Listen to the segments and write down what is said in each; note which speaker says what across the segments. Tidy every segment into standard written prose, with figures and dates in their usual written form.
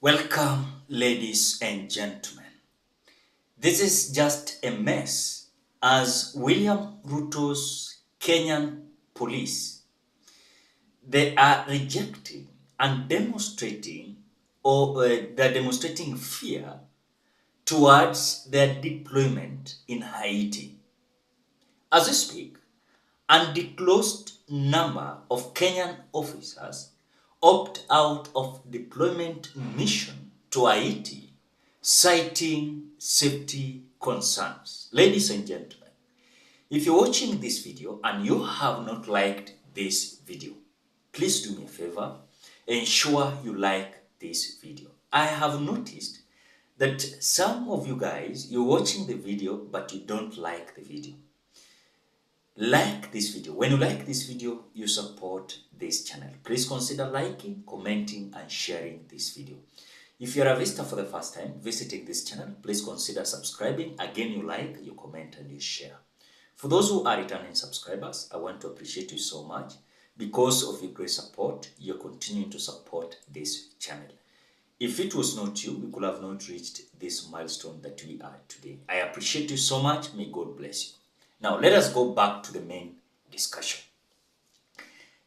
Speaker 1: Welcome, ladies and gentlemen. This is just a mess as William Ruto's Kenyan police, they are rejecting and demonstrating they're demonstrating fear towards their deployment in Haiti. As we speak, undisclosed number of Kenyan officers opt out of deployment mission to Haiti, citing safety concerns. Ladies and gentlemen, if you're watching this video and you have not liked this video, please do me a favor, ensure you like this video. I have noticed that some of you guys, you're watching the video but you don't like the video. Like this video. When you like this video, you support this channel. Please consider liking, commenting, and sharing this video. If you're a visitor for the first time visiting this channel, please consider subscribing. Again, you like, you comment, and you share. For those who are returning subscribers, I want to appreciate you so much. Because of your great support, you're continuing to support this channel. If it was not you, we could have not reached this milestone that we are today. I appreciate you so much. May God bless you. Now, let us go back to the main discussion.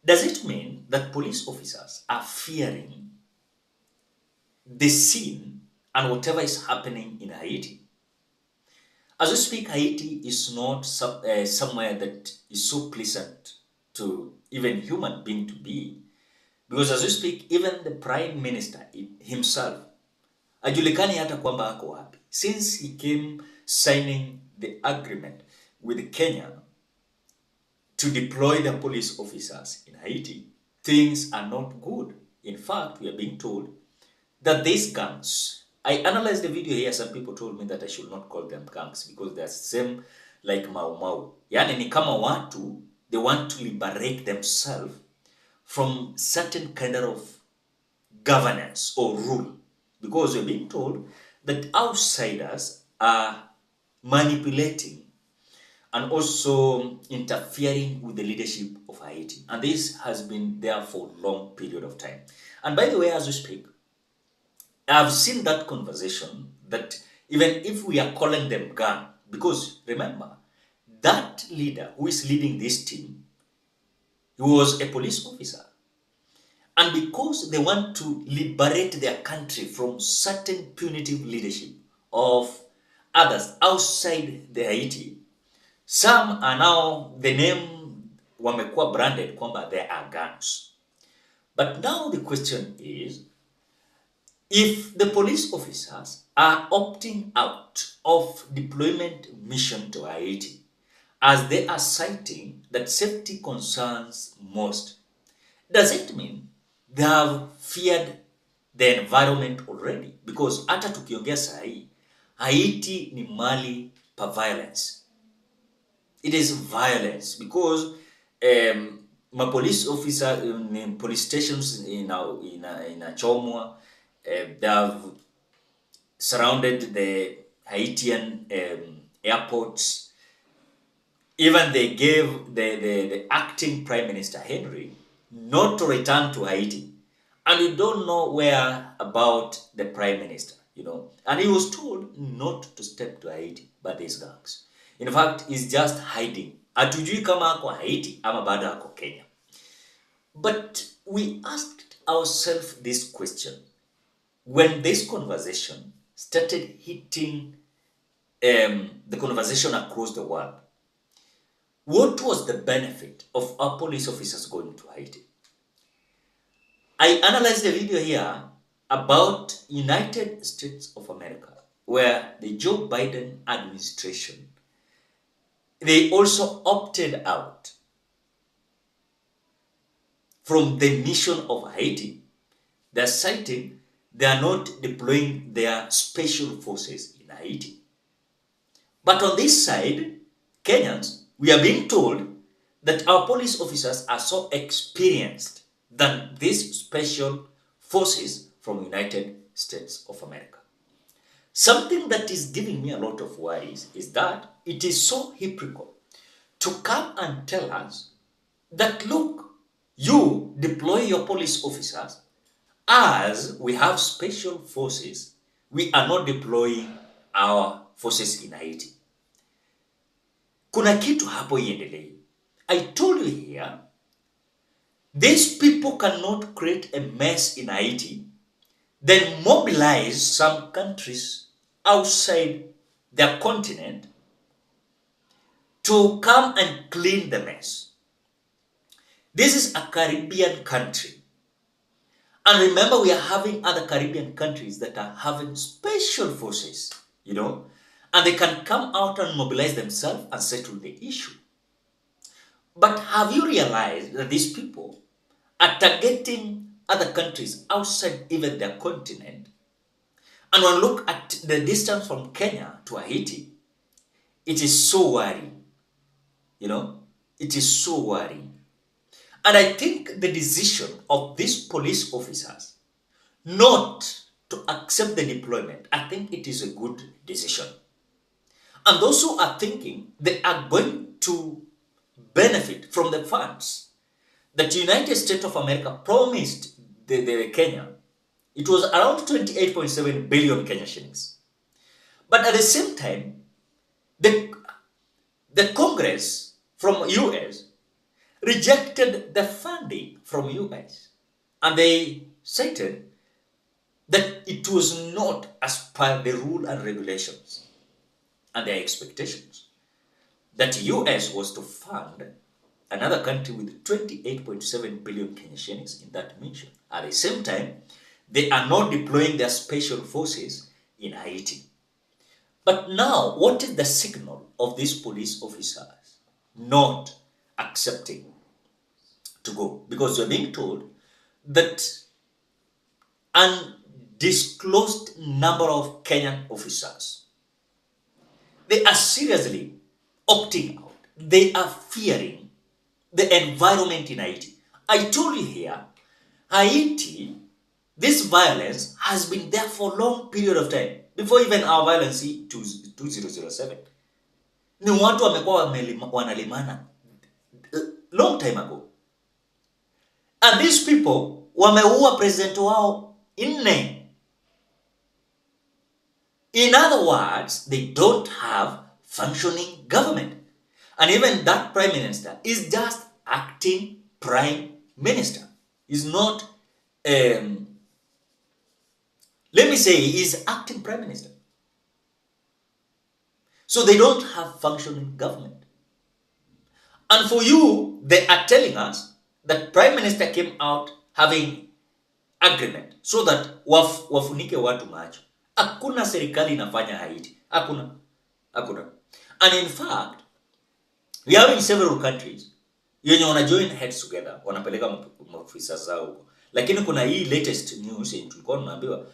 Speaker 1: Does it mean that police officers are fearing the scene and whatever is happening in Haiti? As we speak, Haiti is not somewhere that is so pleasant to even human being to be. Because as we speak, even the Prime Minister himself, hajulikani hata kwamba ako wapi. Since he came signing the agreement with Kenya to deploy the police officers in Haiti, things are not good. In fact, we are being told that these gangs, I analyzed the video here, some people told me that I should not call them gangs because they are same like Mau Mau. Yani ni kama watu, they want to liberate themselves from certain kind of governance or rule. Because we're being told that outsiders are manipulating and also interfering with the leadership of Haiti. And this has been there for a long period of time. And by the way, as we speak, I've seen that conversation that even if we are calling them gang, because remember, that leader who is leading this team, he was a police officer. And because they want to liberate their country from certain punitive leadership of others outside the Haiti, some are now, the name wamekuwa branded kwamba they are gangs. But now the question is, if the police officers are opting out of deployment mission to Haiti, as they are citing that safety concerns most, does it mean they have feared the environment already? Because hata tukiongea sahi, Haiti ni mali pa violence. It is violence because my police officer in police stations in Chomwa, they have surrounded the Haitian airports. Even they gave the acting Prime Minister Henry not to return to Haiti. And we don't know where about the Prime Minister, you know. And he was told not to step to Haiti by these gangs. In fact, he's just hiding. Hatujui kama ako Haiti ama bado ako Kenya. But we asked ourselves this question when this conversation started hitting the conversation across the world. What was the benefit of our police officers going to Haiti? I analyzed the video here about United States of America, where the Joe Biden administration, they also opted out from the mission of Haiti. They're citing they are not deploying their special forces in Haiti. But on this side, Kenyans, we are being told that our police officers are so experienced than these special forces from United States of America. Something that is giving me a lot of worries is that it is so hypocritical to come and tell us that, look, you deploy your police officers As we have special forces, we are not deploying our forces in Haiti. Kuna kitu hapo iendelee. I told you here, these people cannot create a mess in Haiti, then mobilize some countries outside their continent to come and clean the mess. This is a Caribbean country. And remember, we are having other Caribbean countries that are having special forces, and they can come out and mobilize themselves and settle the issue. But have you realized that these people are targeting other countries outside even their continent? And when we look at the distance from Kenya to Haiti, it is so worrying. It is so worrying. And I think the decision of these police officers not to accept the deployment, I think it is a good decision. And those who are thinking they are going to benefit from the funds that the United States of America promised the Kenya, it was around 28.7 billion Kenyan shillings. But at the same time, the Congress from US rejected the funding from US, and they stated that it was not as per the rule and regulations and their expectations, that US was to fund another country with 28.7 billion Kenyan shillings in that mission. At the same time, they are not deploying their special forces in Haiti. But now, what is the signal of these police officers not accepting to go? Because you're being told that an undisclosed number of Kenyan officers, they are seriously opting out. They are fearing the environment in Haiti. I told you here, Haiti, this violence has been there for a long period of time. Before even our violence in 2007. Ni watu wamekuwa wanalimana long time ago. And these people wameua president wao nne. In other words, they don't have functioning government. And even that prime minister is just acting prime minister. Is not, let me say, is acting prime minister. So they don't have functioning government. And for you, they are telling us that prime minister came out having agreement so that wafunike watu macho. Hakuna serikali inafanya Haiti. Hakuna. And in fact, we are in several countries yenye wana join heads together, wanapeleka maofisa zao huko. Lakini kuna hii latest news yenye tulikuwa tunaambiwa,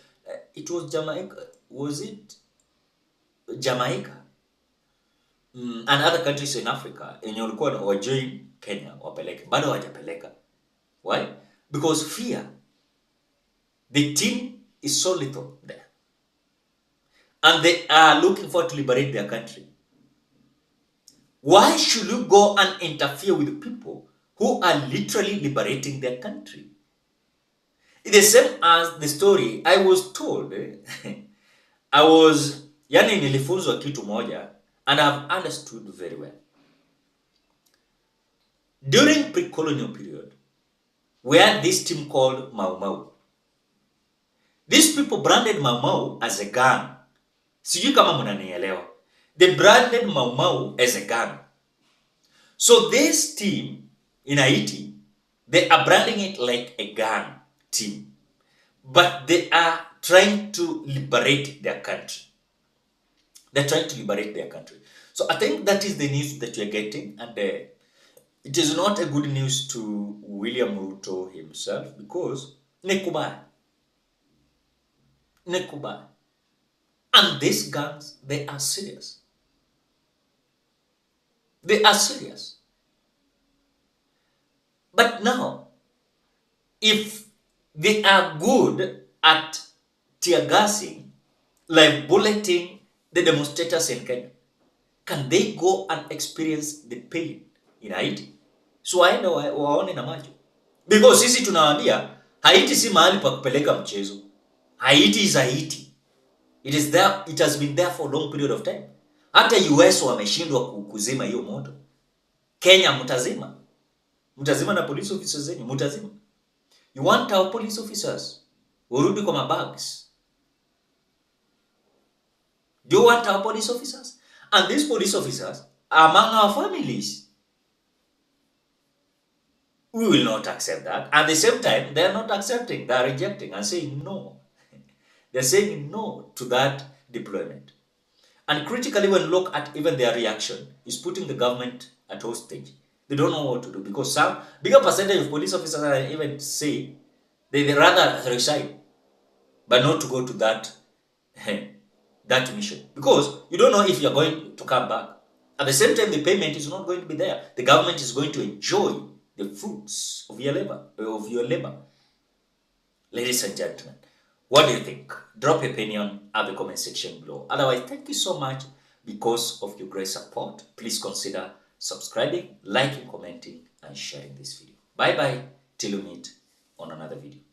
Speaker 1: it was Jamaica. Was it Jamaica? And other countries in Africa yenye walikuwa wa join Kenya wapeleke. Bado hawajapeleka. Why? Because fear. The team is so little there. And they are looking forward to liberate their country. Why should you go and interfere with people who are literally liberating their country? It's the same as the story I was told. Nilifunzwa kitu moja, and I've understood very well. During pre-colonial period, we had this team called Mau Mau. These people branded Mau Mau as a gang. Sijui kama mnanielewa. They branded Mau Mau as a gang. So this team in Haiti, they are branding it like a gang team. But they are trying to liberate their country. They're trying to liberate their country. So I think that is the news that you're getting. And it is not a good news to William Ruto himself, because nekubaya. And these gangs, they are serious. They are serious. But now, if they are good at tear gassing, like bulleting the demonstrators in Kenya, can they go and experience the pain in Haiti? So I know waone na macho. Because sisi tunawaambia Haiti si mahali pa kupeleka mchezo. Haiti is Haiti. It is there, it has been there for a long period of time. Hata US wameshindwa kuzima hiyo moto. Kenya mtazima. Mtazima na police officers zenyu mtazima. You want our police officers urudi kwa mabags. Do you want our police officers? And these police officers are among our families. We will not accept that. At the same time, they are not accepting. They are rejecting and saying no. They're saying no to that deployment. And critically, when you look at even their reaction, is putting the government at hostage. They don't know what to do because some bigger percentage of police officers are even say they rather resign, but not to go to that that mission, because you don't know if you're going to come back. At the same time, the payment is not going to be there. The government is going to enjoy the fruits of your labor. Ladies and gentlemen, what do you think? Drop your opinion at the comment section below. Otherwise, thank you so much because of your great support. Please consider subscribing, liking, commenting, and sharing this video. Bye bye till we meet on another video.